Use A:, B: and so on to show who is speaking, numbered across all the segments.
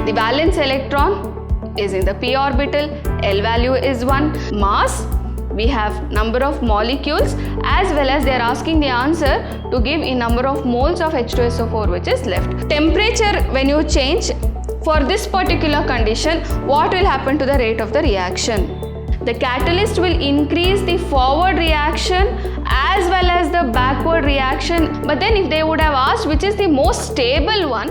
A: The valence electron is in the p orbital, L value is 1, mass, we have number of molecules, as well as they are asking the answer to give in number of moles of H2SO4 which is left. Temperature when you change for this particular condition, what will happen to the rate of the reaction? The catalyst will increase the forward reaction as well as the backward reaction, but then if they would have asked which is the most stable one,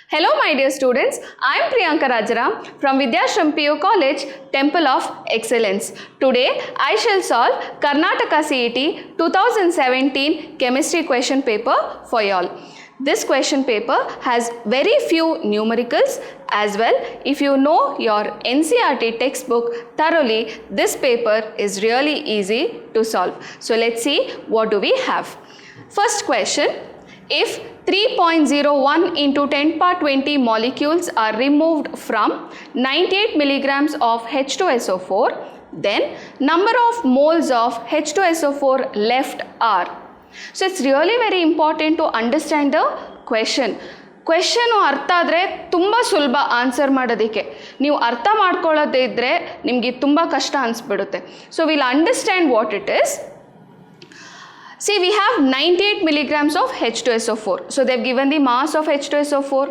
A: hello my dear students, I am Priyanka Rajaram from Vidyashram PU College, Temple of Excellence. Today I shall solve Karnataka CET 2017 chemistry question paper for y'all. This question paper has very few numericals as well. If you know your NCERT textbook thoroughly, this paper is really easy to solve. So let's see what do we have. First question, if 3.01 into 10 power 20 molecules are removed from 98 milligrams of H2SO4, then number of moles of H2SO4 left are. So it's really very important to understand the question. Question ಅರ್ಥ ಆದರೆ ತುಂಬ ಸುಲಭ answer ಮಾಡೋದಕ್ಕೆ. ನೀವು ಅರ್ಥ ಮಾಡ್ಕೊಳ್ಳೋದೇ ಇದ್ದರೆ ನಿಮಗೆ ತುಂಬ ಕಷ್ಟ ಅನಿಸ್ಬಿಡುತ್ತೆ. So will understand what it is. See, we have 98 milligrams of H2SO4. So they've given the mass of H2SO4.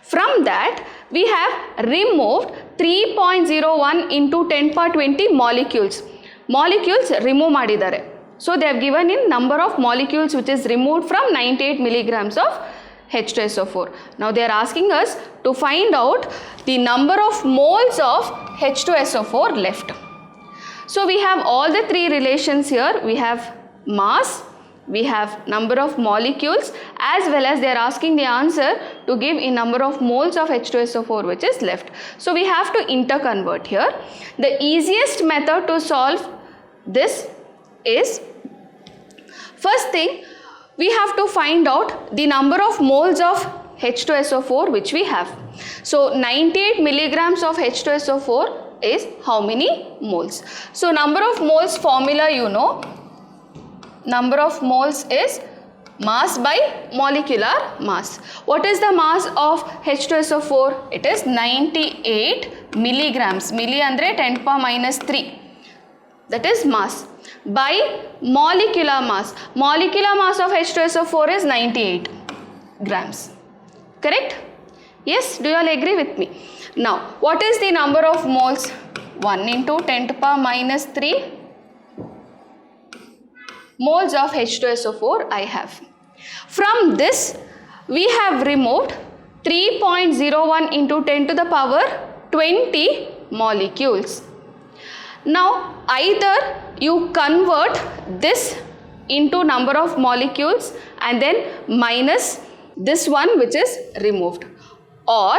A: From that, we have removed 3.01 into 10 power 20 molecules. Molecules remove ಮಾಡಿದ್ದಾರೆ. So they have given in number of molecules which is removed from 98 milligrams of H2SO4. Now they are asking us to find out the number of moles of H2SO4 left. So we have all the three relations here. We have mass, we have number of molecules, as well as they are asking the answer to give in number of moles of H2SO4 which is left. So we have to interconvert here. The easiest method to solve this is, first thing, we have to find out the number of moles of H2SO4 which we have. So 98 milligrams of H2SO4 is how many moles? So number of moles formula you know. Number of moles is mass by molecular mass. What is the mass of H2SO4? It is 98 milligrams. Milli andre 10 power minus 3. That is mass. By molecular mass. Molecular mass of H2SO4 is 98 grams. Correct? Yes? Do you all agree with me? Now, what is the number of moles? 1 into 10 to power minus 3 moles of H2SO4 I have. From this, we have removed 3.01 into 10 to the power 20 molecules. Now, either you convert this into number of molecules and then minus this one which is removed, or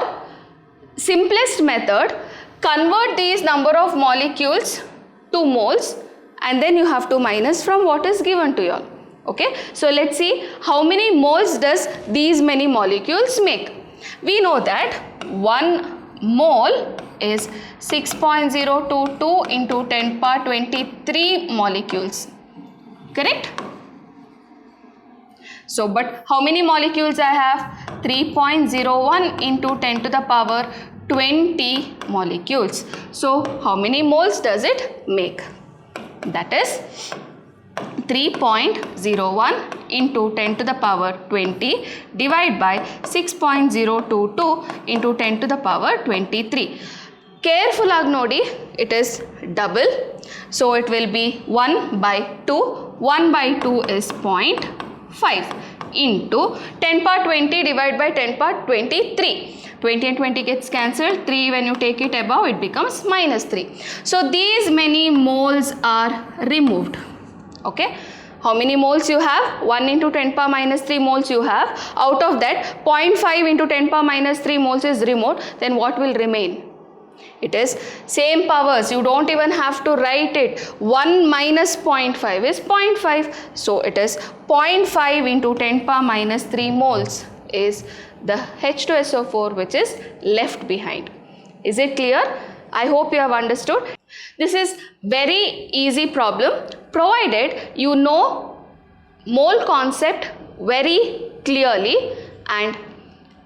A: simplest method, convert these number of molecules to moles and then you have to minus from what is given to you all. Okay, so let's see how many moles does these many molecules make. We know that 1 mole is 6.022 into 10 power 23 molecules. Correct? So, but how many molecules I have? 3.01 into 10 to the power 20 molecules. So, how many moles does it make? That is 3.01 into 10 to the power 20 divided by 6.022 into 10 to the power 23. Careful ag nodi, it is double. So it will be 1 by 2. 1 by 2 is 0.5 into 10 power 20 divided by 10 power 23. 20 and 20 gets cancelled. 3 when you take it above, it becomes minus 3. So these many moles are removed. Okay. How many moles you have? 1 into 10 power minus 3 moles you have. Out of that, 0.5 into 10 power minus 3 moles is removed. Then what will remain? It is same powers. You don't even have to write it. 1 minus 0.5 is 0.5. So it is 0.5 into 10 power minus 3 moles is the H2SO4 which is left behind. Is it clear? I hope you have understood. This is very easy problem provided you know mole concept very clearly and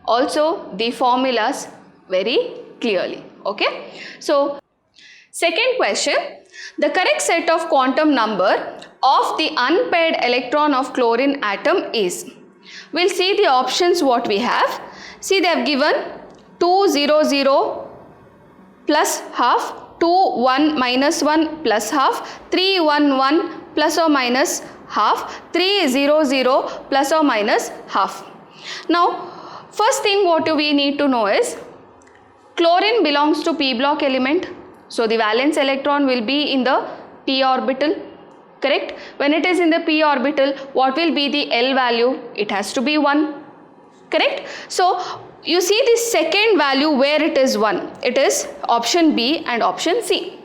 A: also the formulas very clearly. Okay. So second question, the correct set of quantum number of the unpaired electron of chlorine atom is. We'll see the options what we have. See, they have given 200 plus half, 21 minus 1 plus half, 311 plus or minus half, 300 plus or minus half. Now, first thing what we need to know is chlorine belongs to p block element. So, the valence electron will be in the p orbital, correct? When it is in the p orbital, what will be the L value? It has to be 1, correct? So, you see the second value where it is 1. It is option B and option C,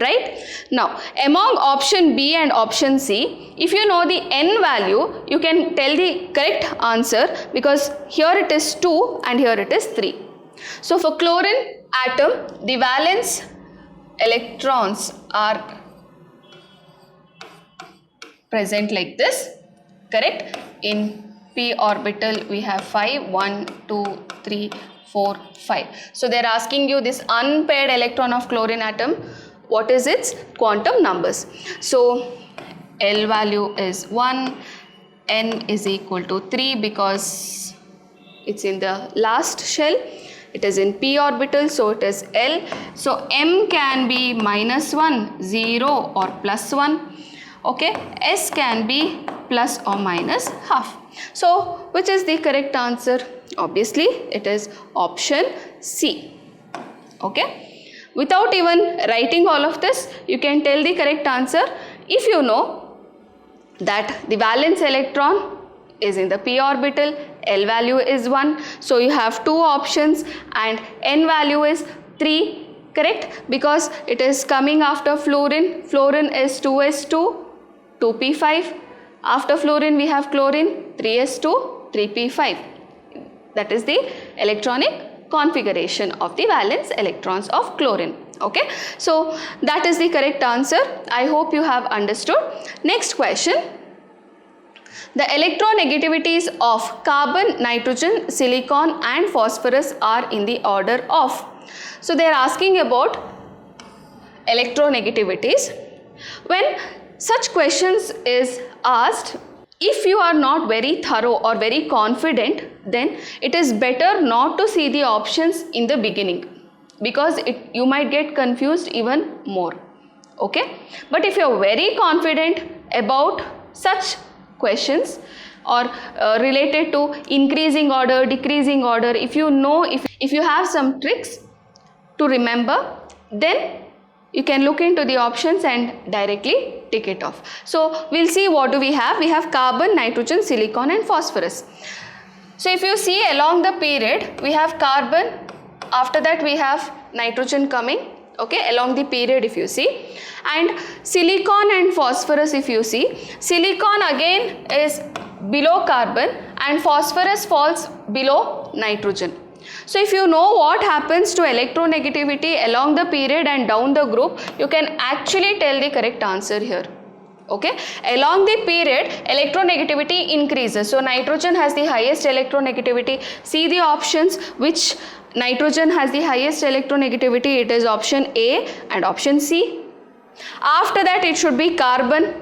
A: right? Now, among option B and option C, if you know the N value, you can tell the correct answer because here it is 2 and here it is 3. So, for chlorine atom, the valence electrons are present like this, correct? In p orbital we have 5, 1, 2, 3, 4, 5. So, they are asking you this unpaired electron of chlorine atom, what is its quantum numbers? So, L value is 1, N is equal to 3 because it's in the last shell. It is in p orbital, so it is L. So, M can be minus 1, 0 or plus 1. Okay, S can be plus or minus half. So, which is the correct answer? Obviously, it is option C. Okay, without even writing all of this, you can tell the correct answer if you know that the valence electron is in the p orbital, L value is 1. So, you have two options and N value is 3, correct? Because it is coming after fluorine. Fluorine is 2s2, 2p5. After fluorine we have chlorine, 3s2, 3p5. That is the electronic configuration of the valence electrons of chlorine. Okay. So, that is the correct answer. I hope you have understood. Next question. The electronegativities of carbon, nitrogen, silicon and phosphorus are in the order of. So, they are asking about electronegativities. When such questions is asked, if you are not very thorough or very confident, then it is better not to see the options in the beginning because you might get confused even more. Okay. But if you are very confident about such questions or related to increasing order, decreasing order, if you know, if you have some tricks to remember, then you can look into the options and directly tick it off. So, we will see what do we have. We have carbon, nitrogen, silicon and phosphorus. So, if you see along the period, we have carbon, after that we have nitrogen coming, okay, along the period if you see, and silicon and phosphorus if you see. Silicon again is below carbon and phosphorus falls below nitrogen. So, if you know what happens to electronegativity along the period and down the group, you can actually tell the correct answer here. Okay. Along the period, electronegativity increases. So, nitrogen has the highest electronegativity. See the options which nitrogen has the highest electronegativity. It is option A and option C. After that, it should be carbon.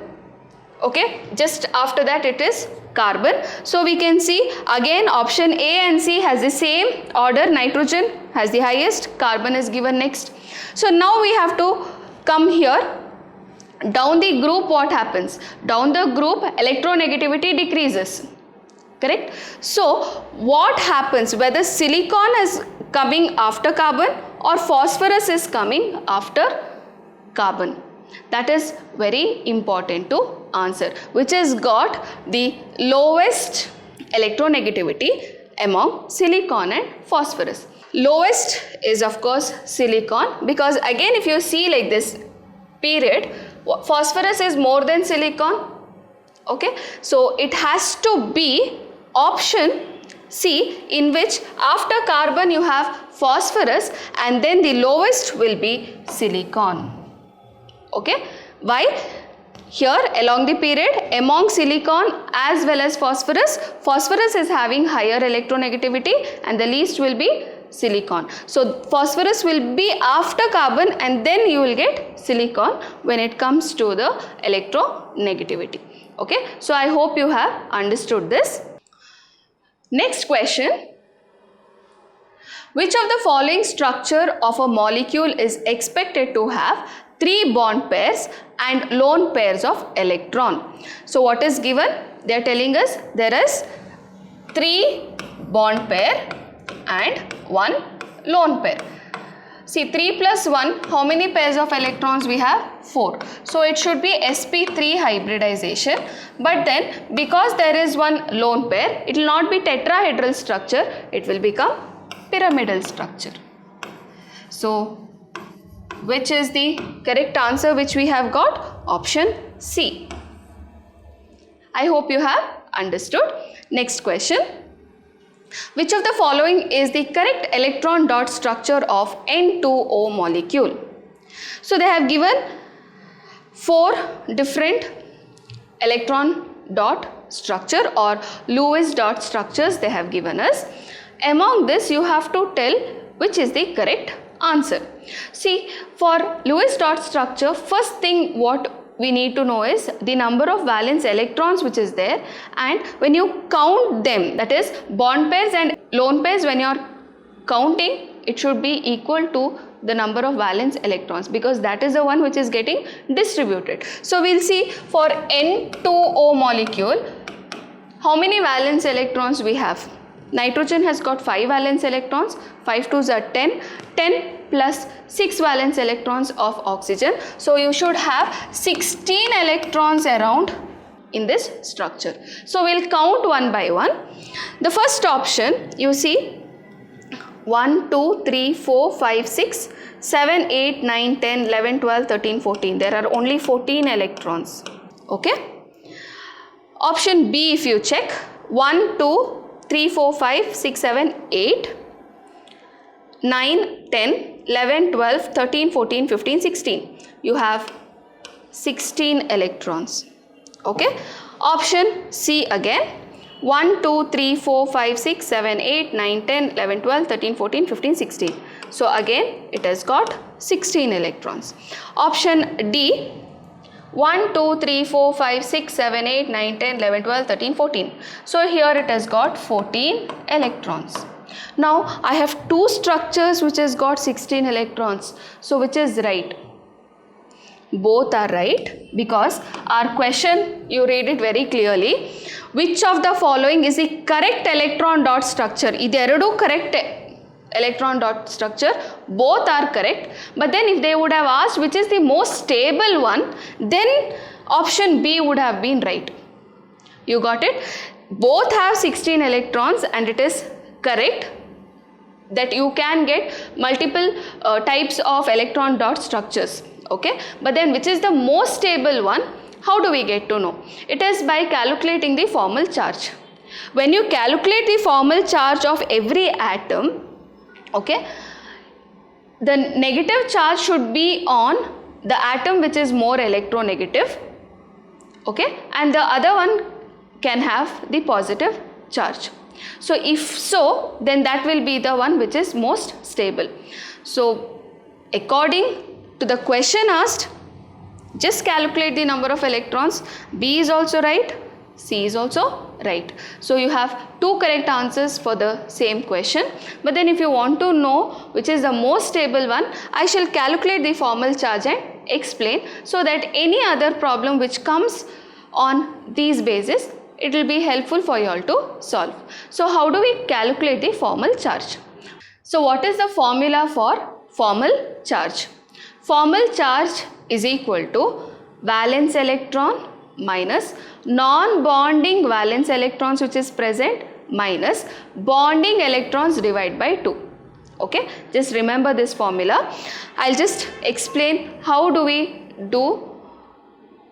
A: Okay. Just after that, it is carbon. So, we can see again option A and C has the same order. Nitrogen has the highest, carbon is given next. So, now we have to come here. Down the group what happens? Down the group electronegativity decreases, correct? So, what happens whether silicon is coming after carbon or phosphorus is coming after carbon? That is very important to answer. Which has got the lowest electronegativity among silicon and phosphorus? Lowest is of course silicon, because again if you see like this period, phosphorus is more than silicon. Okay, so it has to be option C, in which after carbon you have phosphorus and then the lowest will be silicon. Okay, why? here along the period among silicon as well as phosphorus, phosphorus is having higher electronegativity and the least will be silicon. So phosphorus will be after carbon and then you will get silicon when it comes to the electronegativity. Okay, so I hope you have understood this. Next question. Which of the following structure of a molecule is expected to have 3 bond pairs and lone pairs of electron? So what is given? They are telling us there is 3 bond pair and 1 lone pair. See, 3 plus 1, how many pairs of electrons we have? 4. So it should be sp3 hybridization, but then because there is one lone pair, it will not be tetrahedral structure, it will become pyramidal structure. So which is the correct answer which we have got? Option C. I hope you have understood. Next question. Which of the following is the correct electron dot structure of N2O molecule? So they have given 4 different electron dot structure or Lewis dot structures they have given us. Among this you have to tell which is the correct answer. See, for Lewis dot structure, first thing what we need to know is the number of valence electrons which is there, and when you count them, that is bond pairs and lone pairs, when you are counting, it should be equal to the number of valence electrons because that is the one which is getting distributed. So we'll see for N2O molecule how many valence electrons we have. Nitrogen has got 5 valence electrons, 5 2s are 10, 10 plus 6 valence electrons of oxygen. So you should have 16 electrons around in this structure. So we'll count one by one. The first option, you see 1, 2, 3, 4, 5, 6, 7, 8, 9, 10, 11, 12, 13, 14. There are only 14 electrons. Okay. Option B, if you check, 1, 2, 3, 4, 5, 6, 7, 8, 9, 10, 11, 12, 13, 14, 15, 16. You have 16 electrons. Okay. Option C again. 1, 2, 3, 4, 5, 6, 7, 8, 9, 10, 11, 12, 13, 14, 15, 16. So again it has got 16 electrons. Option D. 1, 2, 3, 4, 5, 6, 7, 8, 9, 10, 11, 12, 13, 14. So here it has got 14 electrons. Now I have 2 structures which has got 16 electrons. So which is right? Both are right because our question, you read it very clearly. Which of the following is the correct electron dot structure? Ideradu correct electron dot structure, both are correct, but then if they would have asked which is the most stable one, then option B would have been right. You got it? Both have 16 electrons and it is correct that you can get multiple types of electron dot structures. Okay, but then which is the most stable one? How do we get to know? It is by calculating the formal charge. When you calculate the formal charge of every atom, okay, the negative charge should be on the atom which is more electronegative, okay, and the other one can have the positive charge. So if so, then that will be the one which is most stable. So according to the question asked, just calculate the number of electrons. B is also right, C is also right. So you have 2 correct answers for the same question. But then if you want to know which is the most stable one, I shall calculate the formal charge and explain, so that any other problem which comes on these basis, it will be helpful for you all to solve. So how do we calculate the formal charge? So what is the formula for formal charge? Formal charge is equal to valence electron minus non-bonding valence electrons which is present minus bonding electrons divided by 2. Okay, just remember this formula. I'll just explain how do we do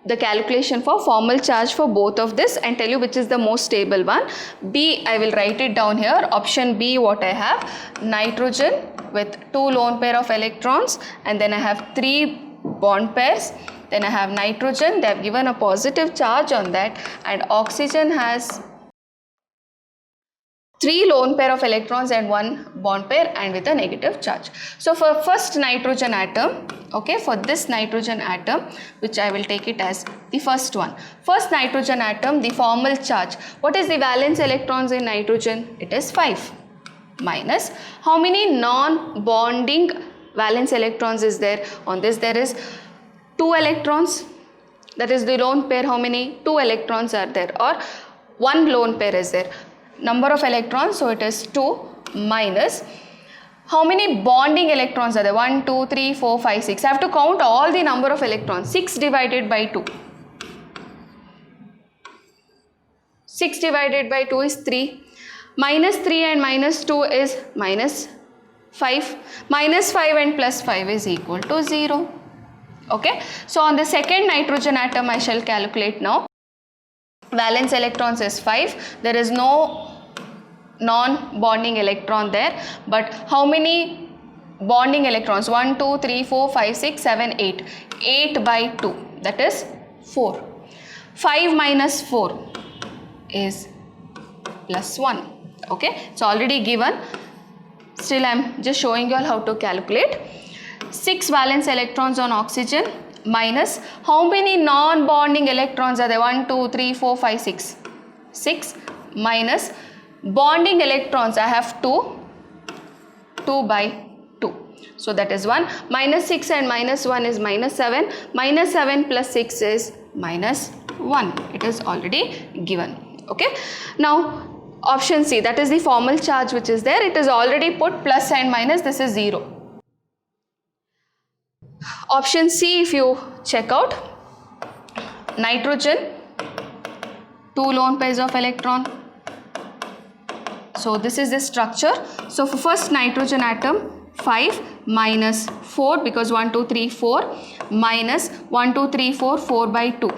A: the calculation for formal charge for both of this and tell you which is the most stable one. B, I will write it down here. Option B, what I have, nitrogen with 2 lone pair of electrons, and then I have 3 bond pairs, Then I have nitrogen, they have given a positive charge on that, and oxygen has 3 lone pair of electrons and 1 bond pair and with a negative charge. So for first nitrogen atom, okay, for this nitrogen atom, which I will take it as the first one. First nitrogen atom, the formal charge. What is the valence electrons in nitrogen? It is 5. Minus, how many non-bonding valence electrons is there? On this there is 2 electrons. That is the lone pair. How many? 2 electrons are there, or 1 lone pair is there. Number of electrons, so it is 2, minus how many bonding electrons are there? 1, 2, 3, 4, 5, 6. I have to count all the number of electrons. 6 divided by 2. 6 divided by 2 is 3. Minus 3 and minus 2 is minus 5. Minus 5 and plus 5 is equal to 0. Okay. So on the second nitrogen atom I shall calculate now. Valence electrons is 5. There is no non-bonding electron there, but how many bonding electrons? 1, 2, 3, 4, 5, 6, 7, 8. 8 by 2, that is 4. 5 minus 4 is plus 1. Okay, it's already given. Still I am just showing you all how to calculate. 6 valence electrons on oxygen minus how many non-bonding electrons are there? 1, 2, 3, 4, 5, 6. 6 minus bonding electrons, I have 2. 2 by 2. So that is 1. Minus 6 and minus 1 is minus 7. Minus 7 plus 6 is minus 1. It is already given. Okay. Now option C, that is the formal charge which is there. It is already put plus and minus. This is 0. Option C, if you check out, nitrogen, 2 lone pairs of electron. So this is the structure. So for first nitrogen atom, 5 minus 4, because 1, 2, 3, 4, minus 1, 2, 3, 4, 4 by 2.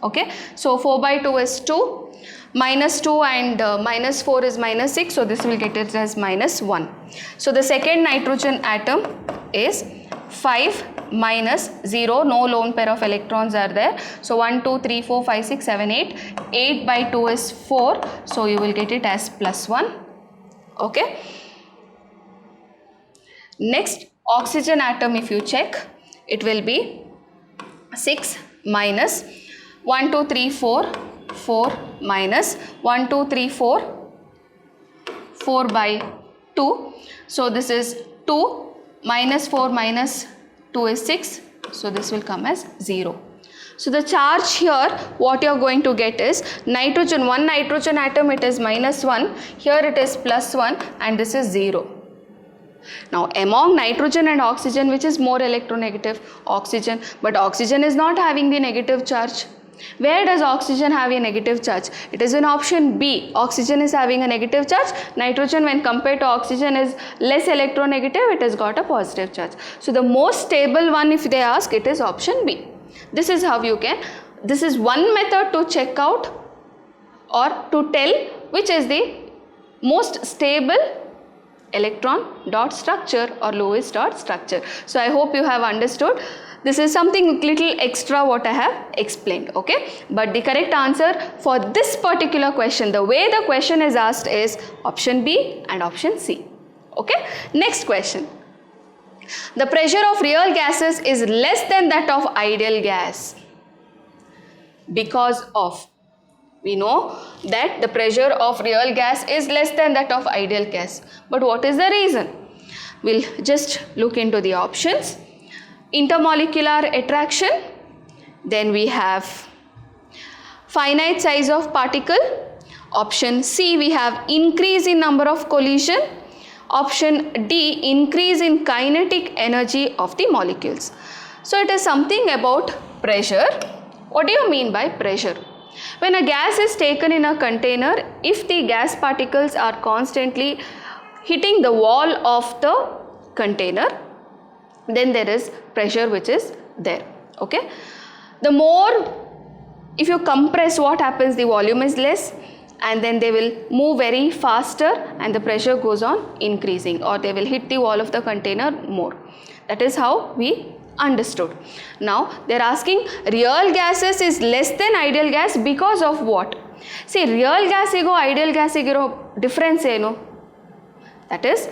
A: Okay, so 4 by 2 is 2, minus 2 and minus 4 is minus 6, so this will get it as minus 1. So the second nitrogen atom is 5 minus 0, no lone pair of electrons are there. So 1, 2, 3, 4, 5, 6, 7, 8. 8 by 2 is 4, so you will get it as plus 1. Okay. Next, oxygen atom, if you check, it will be 6 minus 1, 2, 3, 4, 4 minus 1, 2, 3, 4, 4 by 2. So this is 2. Minus 4 minus 2 is 6. So this will come as 0. So the charge here, what you are going to get is nitrogen, one nitrogen atom, it is minus 1. Here it is plus 1 and this is 0. Now among nitrogen and oxygen, which is more electronegative? Oxygen. But oxygen is not having the negative charge. Where does oxygen have a negative charge? It is in option B. Oxygen is having a negative charge. Nitrogen, when compared to oxygen, is less electronegative. It has got a positive charge. So the most stable one, if they ask, it is option B. This is how you can, this is one method to check out or to tell which is the most stable electron dot structure or Lewis dot structure. So I hope you have understood. This is something little extra what I have explained, okay? But the correct answer for this particular question, the way the question is asked, is option B and option C, okay? Next question. The pressure of real gases is less than that of ideal gas because of, we know that the pressure of real gas is less than that of ideal gas. But what is the reason? We'll just look into the options. Intermolecular attraction, then we have finite size of particle. Option C, we have increase in number of collision. Option D, increase in kinetic energy of the molecules. So it is something about pressure. What do you mean by pressure? When a gas is taken in a container, if the gas particles are constantly hitting the wall of the container, then there is pressure which is there, okay? The more, if you compress, what happens? The volume is less and then they will move very faster and the pressure goes on increasing, or they will hit the wall of the container more. That is how we Understood. Now they are asking real gases is less than ideal gas because of what? See, real gasigo ideal gasigiro difference ಏನು? That is,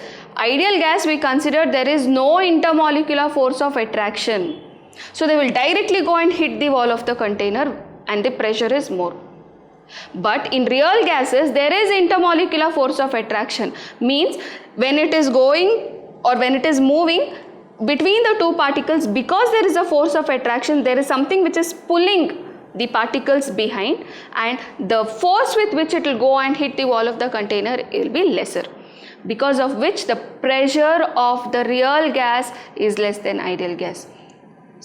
A: ideal gas we consider there is no intermolecular force of attraction. So they will directly go and hit the wall of the container and the pressure is more. But in real gases there is intermolecular force of attraction, means when it is going or when it is moving between the two particles, because there is a force of attraction, there is something which is pulling the particles behind, and the force with which it will go and hit the wall of the container will be lesser, because of which the pressure of the real gas is less than ideal gas.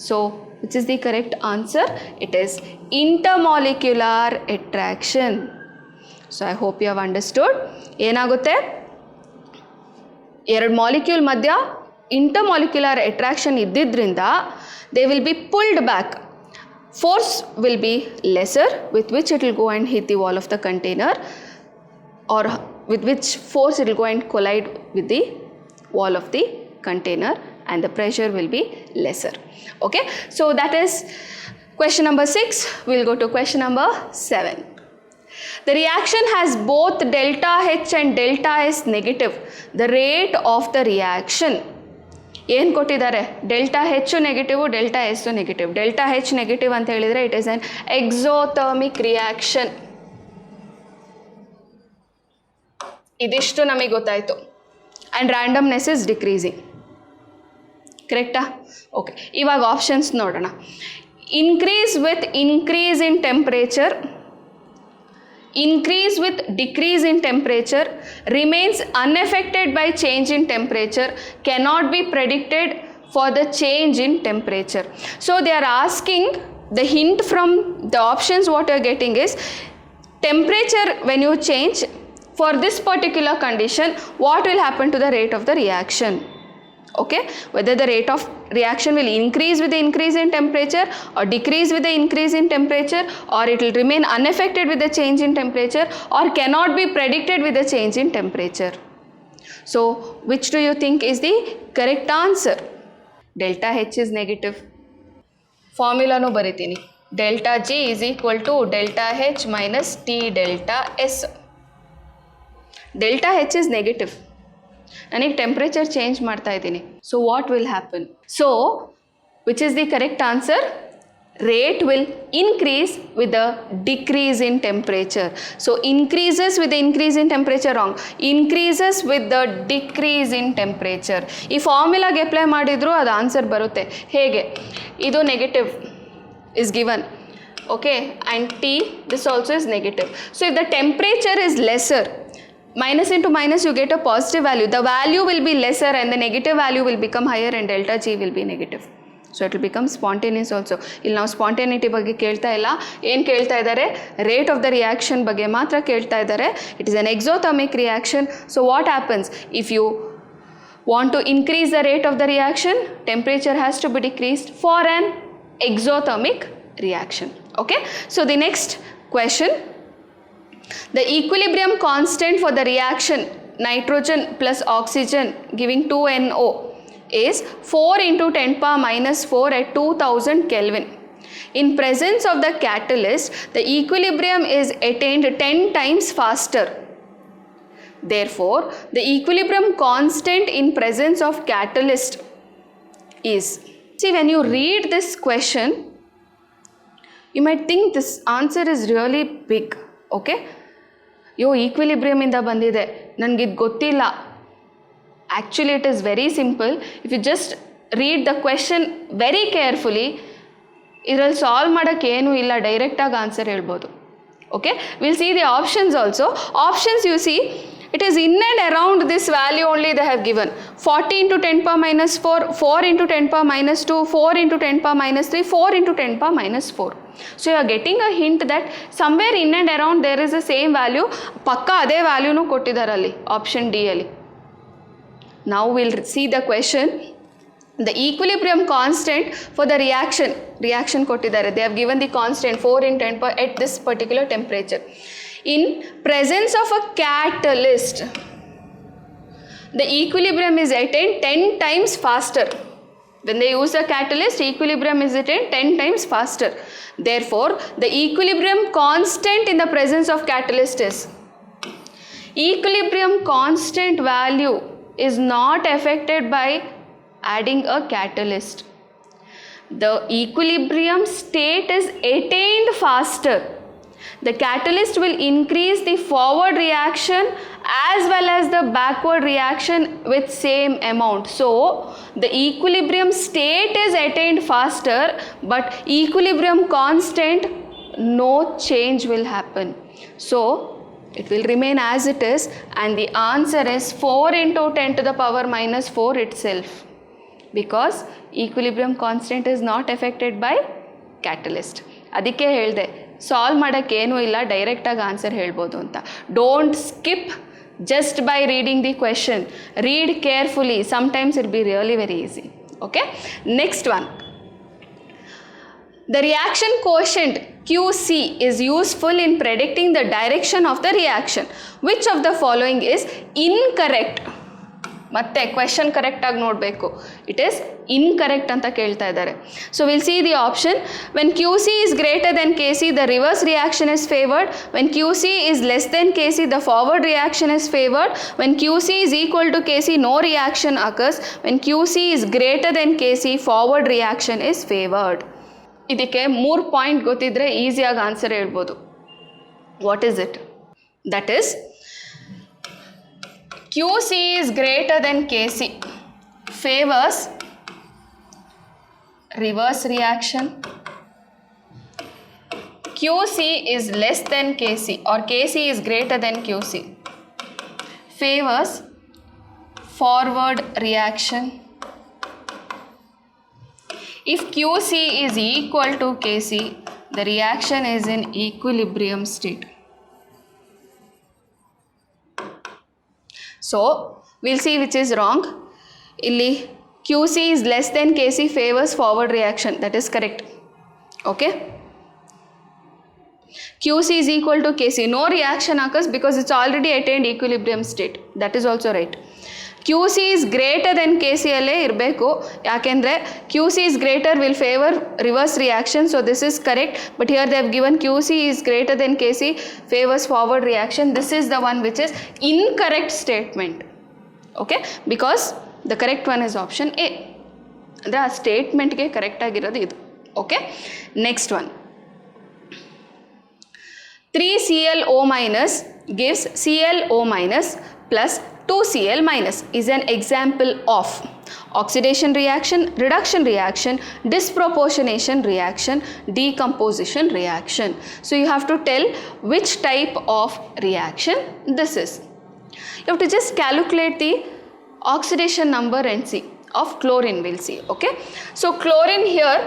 A: So which is the correct answer? It is intermolecular attraction. So I hope you have understood. ಏನಾಗುತ್ತೆ, ಎರಡು molecule ಮಧ್ಯ intermolecular attraction ಇದ್ದಿದ್ರಿಂದ they will be pulled back. Force will be lesser, with which it will go and hit the wall of the container, or with which force it will go and collide with the wall of the container, and the pressure will be lesser. Okay, so that is question number 6. We'll go to question number 7. The reaction has both delta H and delta S negative. The rate of the reaction. ಏನು ಕೊಟ್ಟಿದ್ದಾರೆ? Delta ಹೆಚ್ಚು negative, delta S negative. Delta H negative ಅಂತ ಹೇಳಿದರೆ it is an exothermic reaction. ಇದಿಷ್ಟು ನಮಗೆ ಗೊತ್ತಾಯಿತು. And randomness is decreasing. ಕರೆಕ್ಟಾ? Okay, ಇವಾಗ ಆಪ್ಷನ್ಸ್ ನೋಡೋಣ. Increase with increase in temperature, increase with decrease in temperature, remains unaffected by change in temperature, cannot be predicted for the change in temperature. So they are asking, the hint from the options what you are getting is temperature when you change for this particular condition, what will happen to the rate of the reaction? Okay, whether the rate of reaction will increase with the increase in temperature or decrease with the increase in temperature, or it will remain unaffected with the change in temperature, or cannot be predicted with the change in temperature. So which do you think is the correct answer? Delta H is negative. Formula no baritini. Delta G is equal to delta H minus T delta S. Delta H is negative. ನನಗೆ temperature change ಮಾಡ್ತಾ ಇದ್ದೀನಿ. So what will happen? So which is the correct answer? Rate will increase with the decrease in temperature. So increases with the increase in temperature wrong, increases with the decrease in temperature. ಈ ಫಾರ್ಮುಲಾಗೆ apply ಮಾಡಿದರೂ ಅದು answer ಬರುತ್ತೆ. ಹೇಗೆ? ಇದು negative is given, okay, and T this also is negative. So if the temperature is lesser, minus into minus you get a positive value, the value will be lesser and the negative value will become higher and delta G will be negative. So it will become spontaneous also. ಇಲ್ಲಿ ನಾವು spontaneity ಬಗ್ಗೆ ಕೇಳ್ತಾ ಇಲ್ಲ. ಏನು ಕೇಳ್ತಾ ಇದ್ದಾರೆ? Rate of the reaction ಬಗ್ಗೆ ಮಾತ್ರ ಕೇಳ್ತಾ ಇದ್ದಾರೆ. It is an exothermic reaction. So what happens if you want to increase the rate of the reaction, temperature has to be decreased for an exothermic reaction. Okay, so the next question, the equilibrium constant for the reaction nitrogen plus oxygen giving 2NO is 4 into 10 power minus 4 at 2000 Kelvin. In presence of the catalyst, the equilibrium is attained 10 times faster. Therefore, the equilibrium constant in presence of catalyst is, see, when you read this question, you might think this answer is really big. Okay, yo equilibrium inda bandide, nange idu gottilla. Actually it is very simple. If you just read the question very carefully, idರಲ್ಲಿ solve ಮಾಡೋಕ್ಕೆ ಏನೂ ಇಲ್ಲ, ಡೈರೆಕ್ಟಾಗಿ answer ಹೇಳ್ಬೋದು. Okay, will see the options also. Options you see, it is in and around this value only they have given. 40 into 10 power minus 4, 4 into 10 power minus 2, 4 into 10 power minus 3, 4 into 10 power minus 4. So you are getting a hint that somewhere in and around there is the same value. ಪಕ್ಕ ಅದೇ ವ್ಯಾಲ್ಯೂನು ಕೊಟ್ಟಿದ್ದಾರಲ್ಲಿ option D ಅಲ್ಲಿ. Now we'll see the question. The equilibrium constant for the reaction ಕೊಟ್ಟಿದ್ದಾರೆ. They have given the constant 4 in 10 power at this particular temperature. In presence of a catalyst, the equilibrium is attained 10 times faster. When they use the catalyst, equilibrium is attained 10 times faster. Therefore, the equilibrium constant in the presence of catalyst is, equilibrium constant value is not affected by adding a catalyst. The equilibrium state is attained faster. The catalyst will increase the forward reaction as well as the backward reaction with same amount. So, the equilibrium state is attained faster, but equilibrium constant, no change will happen. So, it will remain as it is, and the answer is 4 into 10 to the power minus 4 itself, because equilibrium constant is not affected by catalyst. ಅದಕ್ಕೆ ಹೇಳಿದೆ solve ಮಾಡೋಕ್ಕೆ ಏನೂ ಇಲ್ಲ, ಡೈರೆಕ್ಟಾಗಿ answer ಹೇಳ್ಬೋದು ಅಂತ. Don't skip just by reading the question. Read carefully. Sometimes it will be really very easy. Okay. Next one. The reaction quotient QC is useful in predicting the direction of the reaction. Which of the following is incorrect? ಮತ್ತೆ question ಕರೆಕ್ಟಾಗಿ ನೋಡಬೇಕು. It is incorrect ಅಂತ ಕೇಳ್ತಾ ಇದ್ದಾರೆ. So will see the option. When Q C is greater than K C, the reverse reaction is favoured. When Q C is less than K C, the forward reaction is favoured. When Q C is equal to K C, no reaction occurs. When Q C is greater than K C, forward reaction is favoured. ಇದಕ್ಕೆ 3 point ಗೊತ್ತಿದ್ರೆ ಈಸಿಯಾಗಿ answer ಹೇಳ್ಬೋದು. What is it? That is QC is greater than KC favors reverse reaction. QC is less than KC or KC is greater than QC favors forward reaction. If QC is equal to KC, the reaction is in equilibrium state. So, we'll see which is wrong. Illi QC is less than KC favors forward reaction. That is correct. Okay. QC is equal to KC. No reaction occurs because it's already attained equilibrium state. That is also right. QC is greater than KC ಅಲ್ಲೇ ಇರಬೇಕು. ಯಾಕೆಂದರೆ QC is greater will favor reverse reaction. So, this is correct. But here they have given QC is greater than KC favors forward reaction. This is the one which is incorrect statement. Okay. Because the correct one is option A. ಅಂದರೆ ಆ ಸ್ಟೇಟ್ಮೆಂಟ್ಗೆ correct ಆಗಿರೋದು ಇದು. Okay. Next one. 3ClO minus gives ClO minus plus 2Cl minus is an example of oxidation reaction, reduction reaction, disproportionation reaction, decomposition reaction. So you have to tell which type of reaction this is. You have to just calculate the oxidation number and see. Of chlorine we'll see. Okay. So chlorine here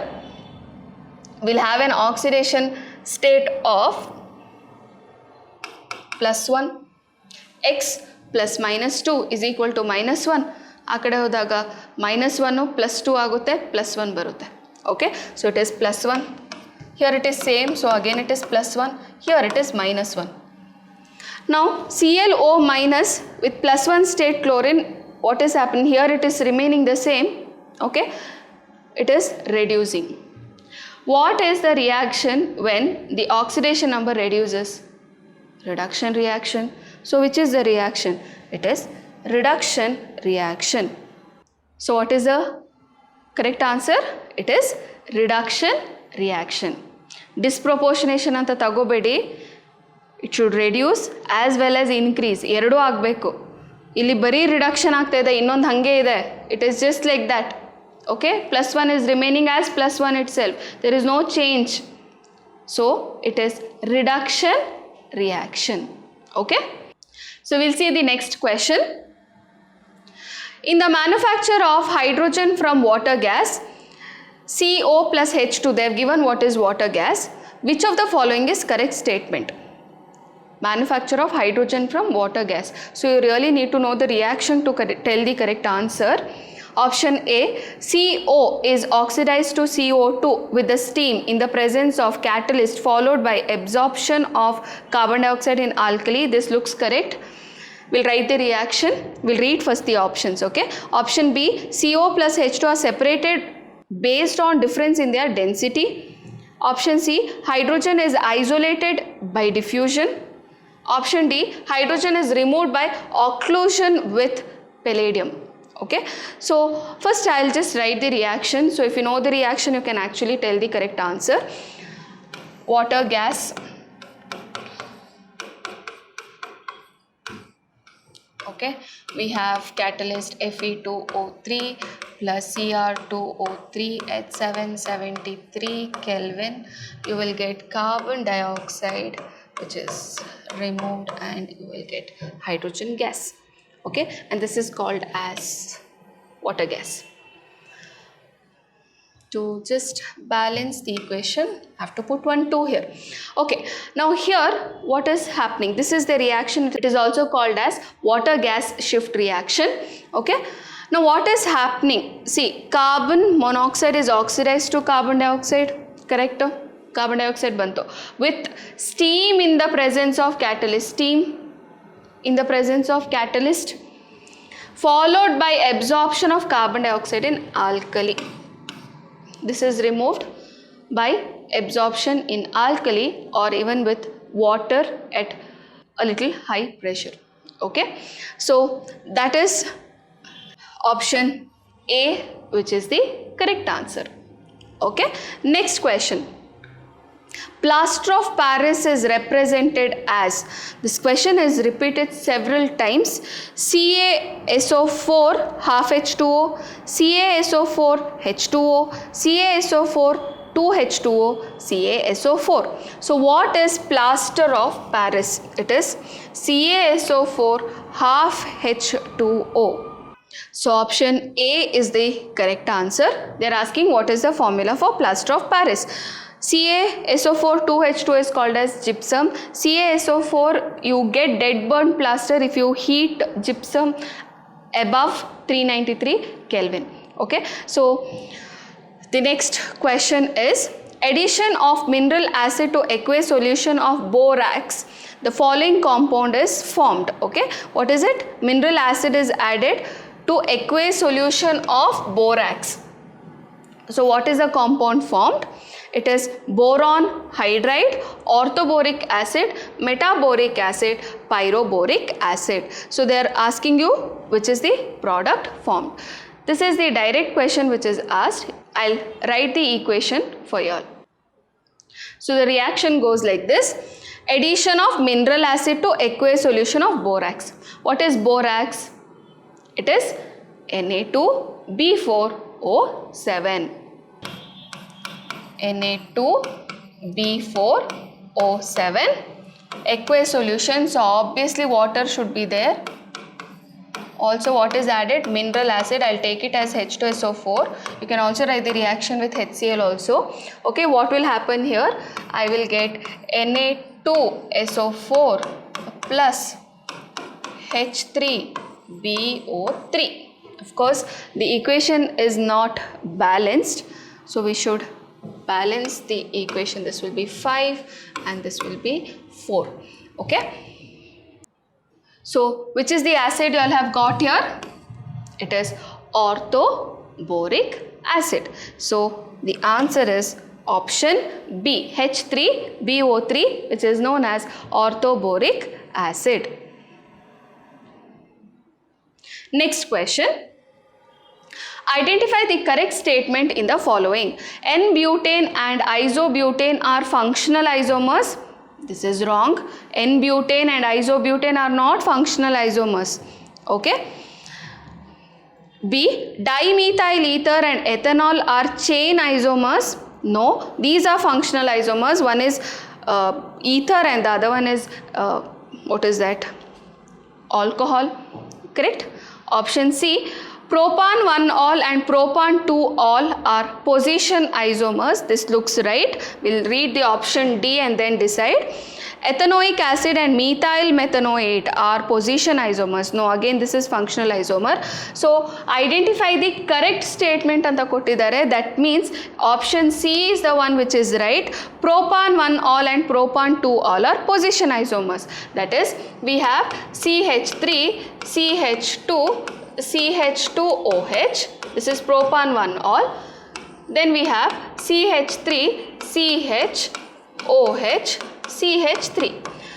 A: will have an oxidation state of +1, X plus -2 is equal to -1. ಆ ಕಡೆ ಹೋದಾಗ -1 +2 ಆಗುತ್ತೆ, +1 ಬರುತ್ತೆ. Okay, so it is +1. Here it is same, so again it is +1. Here it is -1. Now ClO minus with +1 state chlorine, what is happening here? It is remaining the same. Okay, it is reducing. What is the reaction when the oxidation number reduces? Reduction reaction. So which is the reaction? It is reduction reaction. So what is the correct answer? It is reduction reaction. Disproportionation anta tagobedi. It should reduce as well as increase. Eradu agbeku. Illi bari reduction ಆಗ್ತಾ ಇದೆ, ಇನ್ನೊಂದು ಹಂಗೆ ಇದೆ. It is just like that. Okay, +1 is remaining as +1 itself. There is no change. So it is reduction reaction. Okay. So we'll see the next question. In the manufacture of hydrogen from water gas, CO plus H2, they have given what is water gas. Which of the following is correct statement? Manufacture of hydrogen from water gas. So you really need to know the reaction to tell the correct answer. Option A, CO is oxidized to CO2 with the steam in the presence of catalyst followed by absorption of carbon dioxide in alkali. This looks correct. We'll write the reaction. We'll read first the options, okay? Option B, CO plus H2 are separated based on difference in their density. Option C, hydrogen is isolated by diffusion. Option D, hydrogen is removed by occlusion with palladium. Okay, so first I'll just write the reaction. So if you know the reaction, you can actually tell the correct answer. Water gas. Okay, we have catalyst Fe2O3 plus Cr2O3 at 773 Kelvin. You will get carbon dioxide, which is removed, and you will get hydrogen gas. Okay, and this is called as water gas. To just balance the equation, I have to put 1, 2 here. Okay, now here what is happening? This is the reaction. It is also called as water gas shift reaction. Okay, now what is happening? See, carbon monoxide is oxidized to carbon dioxide, correct? Carbon dioxide banto with steam in the presence of catalyst. Steam in the presence of catalyst, followed by absorption of carbon dioxide in alkali. This is removed by absorption in alkali or even with water at a little high pressure. Okay, so that is option A, which is the correct answer. Okay, next question. Plaster of Paris is represented as, this question is repeated several times, CaSO4 half H2O, CaSO4 H2O, CaSO4 2H2O, CaSO4. So what is plaster of Paris? It is CaSO4 half H2O. So option A is the correct answer. They are asking what is the formula for plaster of Paris. CaSO4 2H2 is called as gypsum. CaSO4, you get dead burn plaster if you heat gypsum above 393 Kelvin. Okay, so the next question is addition of mineral acid to aqueous solution of borax. The following compound is formed. Okay, what is it? Mineral acid is added to aqueous solution of borax. So what is the compound formed? It is boron hydride, orthoboric acid, metaboric acid, pyroboric acid. So they are asking you which is the product formed. This is the direct question which is asked. I'll write the equation for you all. So the reaction goes like this. Addition of mineral acid to aqueous solution of borax. What is borax? It is Na2B4O7. Na2B4O7. Aqueous solution, so obviously water should be there. Also what is added? Mineral acid. I'll take it as H2SO4. You can also write the reaction with HCl also. Okay, what will happen here? I will get Na2SO4 plus H3BO3. Of course, the equation is not balanced, so we should balance the equation. This will be 5 and this will be 4. Okay. So which is the acid you all have got here? It is orthoboric acid. So the answer is option B, H3BO3, which is known as orthoboric acid. Next question. Identify the correct statement in the following. N-butane and isobutane are functional isomers. This is wrong. N-butane and isobutane are not functional isomers. Okay. B. Dimethyl ether and ethanol are chain isomers. No, these are functional isomers. One is ether and the other one is what is that? Alcohol. Correct. Option C. Propan 1-ol and propan 2-ol are position isomers. This looks right. We'll read the option D and then decide. ethanoic acid and methyl methanoate are position isomers. No, again this is functional isomer. So identify the correct statement anta kottidare. That means option C is the one which is right. Propan 1-ol and propan 2-ol are position isomers. That is, we have CH3, CH2, CH2OH. This is propan 1-ol. Then we have CH3, CHOH, CH3.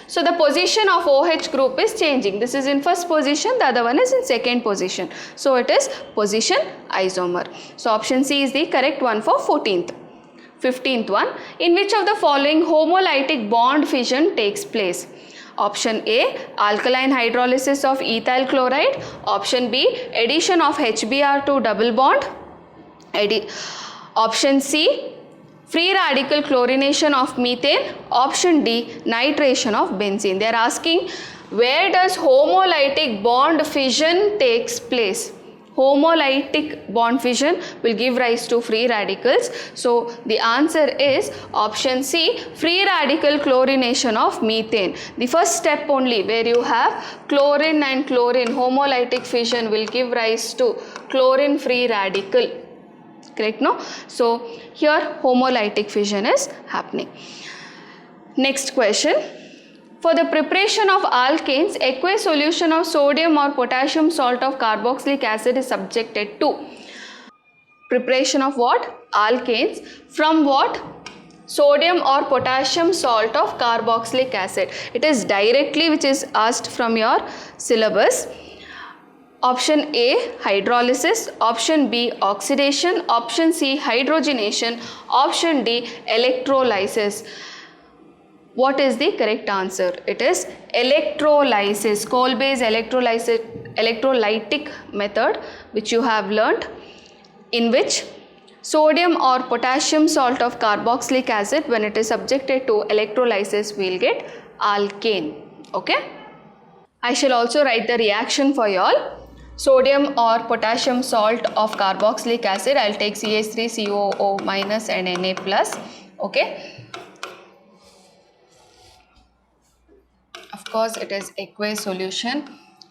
A: So the position of OH group is changing. This is in first position, the other one is in second position. So it is position isomer. So option C is the correct one for 14th. 15th one, in which of the following homolytic bond fission takes place? Option A, alkaline hydrolysis of ethyl chloride. Option B, addition of HBr2 double bond. Option C, free radical chlorination of methane. Option D, nitration of benzene. They are asking, where does homolytic bond fission takes place? Homolytic bond fission will give rise to free radicals. So the answer is option C, free radical chlorination of methane. The first step only, where you have chlorine and chlorine, homolytic fission will give rise to chlorine free radical. Correct, no? So here homolytic fission is happening. Next question. For the preparation of alkanes, aqueous solution of sodium or potassium salt of carboxylic acid is subjected to. Preparation of what? Alkanes. From what? Sodium or potassium salt of carboxylic acid. It is directly which is asked from your syllabus. Option A, hydrolysis. Option B, oxidation. Option C, hydrogenation. Option D, electrolysis. What is the correct answer? It is electrolysis, coal-based electrolytic method which you have learnt, in which sodium or potassium salt of carboxylic acid, when it is subjected to electrolysis, we will get alkane. Okay? I shall also write the reaction for you all. Sodium or potassium salt of carboxylic acid, I will take CH3COO minus and Na plus. Okay? Of course, it is aqueous solution.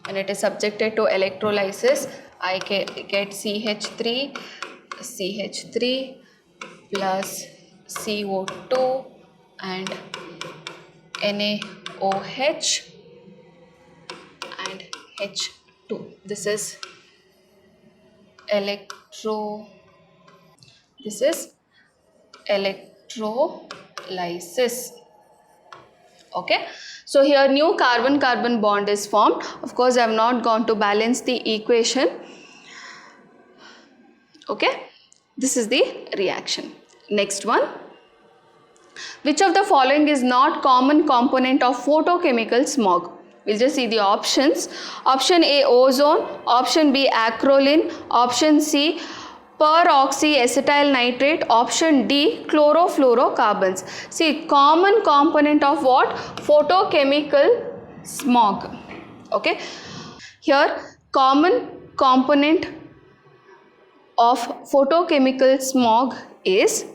A: When it is subjected to electrolysis, I get CH3 plus CO2 and NaOH and H2. This is electrolysis. Okay, so here new carbon-carbon bond is formed. Of course, I have not gone to balance the equation. Okay, this is the reaction. Next one. Which of the following is not common component of photochemical smog? We'll just see the options. Option A, ozone. Option B, acrolein. Option C, peroxyacetyl nitrate. Option D, chlorofluorocarbons. See, common component of what? Photochemical smog. Okay. Here, common component of photochemical smog is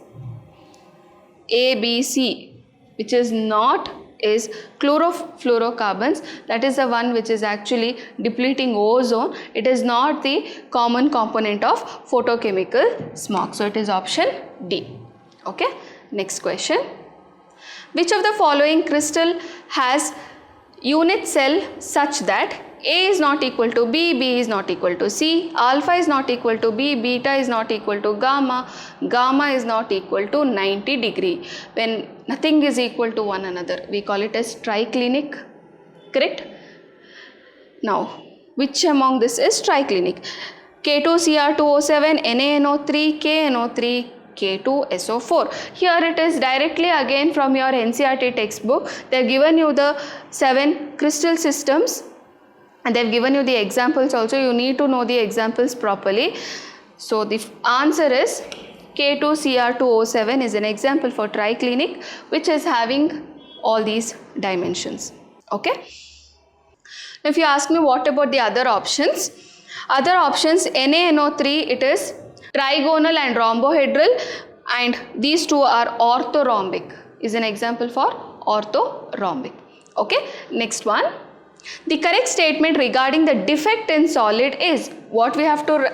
A: ABC, which is not is chlorofluorocarbons. That is the one which is actually depleting ozone. It is not the common component of photochemical smog. So it is option D. Okay. Next question. Which of the following crystal has unit cell such that A is not equal to B, B is not equal to C, alpha is not equal to B, beta is not equal to gamma, gamma is not equal to 90 degree. When nothing is equal to one another, we call it as triclinic. Correct? Now, which among this is triclinic? K2Cr2O7, NaNO3, KNO3, K2SO4. Here it is directly again from your NCERT textbook. They have given you the 7 crystal systems and they have given you the examples also. You need to know the examples properly. So the answer is K2Cr2O7 is an example for triclinic which is having all these dimensions. Okay. If you ask me what about the other options? Other options, NaNO3, it is trigonal and rhombohedral, and these two are orthorhombic, is an example for orthorhombic. Okay, next one. The correct statement regarding the defect in solid is what we have to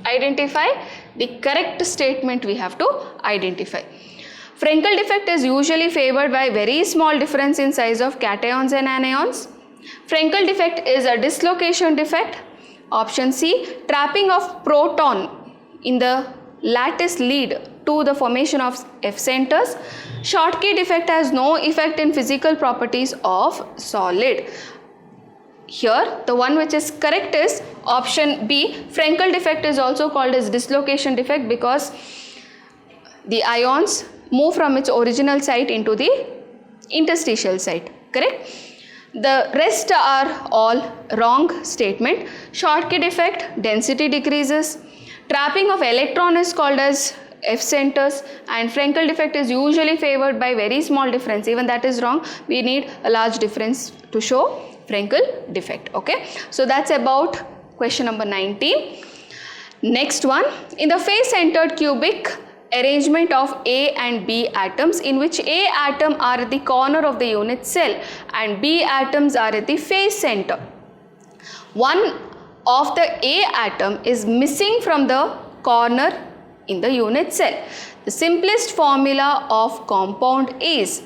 A: identify. The correct statement we have to identify. Frenkel defect is usually favored by very small difference in size of cations and anions. Frenkel defect is a dislocation defect. Option C, trapping of proton in the lattice lead to the formation of F centers. Schottky defect has no effect in physical properties of solid. Here the one which is correct is option B. Frenkel defect is also called as dislocation defect because the ions move from its original site into the interstitial site. Correct? The rest are all wrong statement. Schottky defect, density decreases. Trapping of electron is called as F centers, and Frenkel defect is usually favored by very small difference. Even that is wrong. We need a large difference to show Frenkel defect. Okay, so that's about question number 19. Next one, in the face-centered cubic arrangement of A and B atoms, in which A atom are at the corner of the unit cell and B atoms are at the face center. One of the A atom is missing from the corner in the unit cell. The simplest formula of compound is,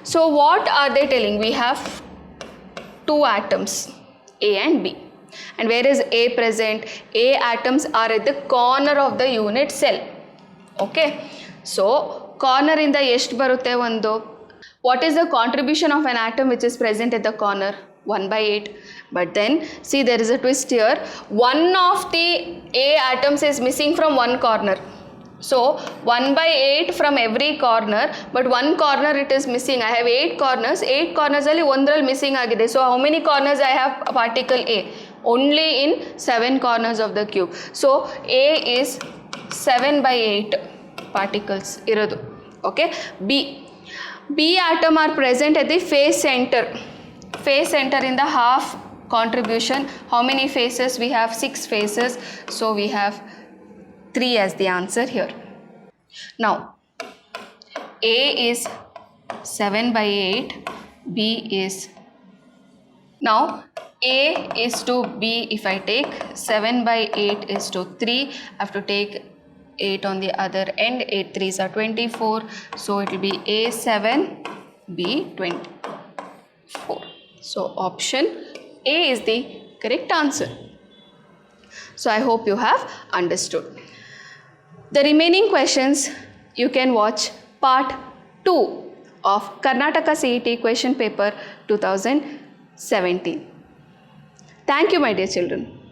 A: so what are they telling? We have two atoms, A and B. And where is A present? A atoms are at the corner of the unit cell. Okay, so corner in the ಎಷ್ಟು ಬರುತ್ತೆ ಒಂದು. What is the contribution of an atom which is present at the corner? 1/8. But then see, there is a twist here. One of the A atoms is missing from one corner. So 1/8 from every corner, but one corner it is missing. I have 8 corners. 8 corners ಅಲ್ಲಿ ಒಂದರಲ್ಲಿ missing ಆಗಿದೆ. So how many corners I have particle A? Only in 7 corners of the cube. So A is 7/8 particles ಇರೋದು. Okay, B atom are present at the face center. Face center in the half contribution. How many faces? We have 6 faces. So we have 3 as the answer here. Now A is 7/8, B is, now A is to B, if I take 7/8 is to 3, I have to take 8 on the other end, 8 3s are 24, so it will be A7, B 24. So option A is the correct answer. So I hope you have understood. The remaining questions you can watch part 2 of Karnataka CET question paper 2017. Thank you, my dear children.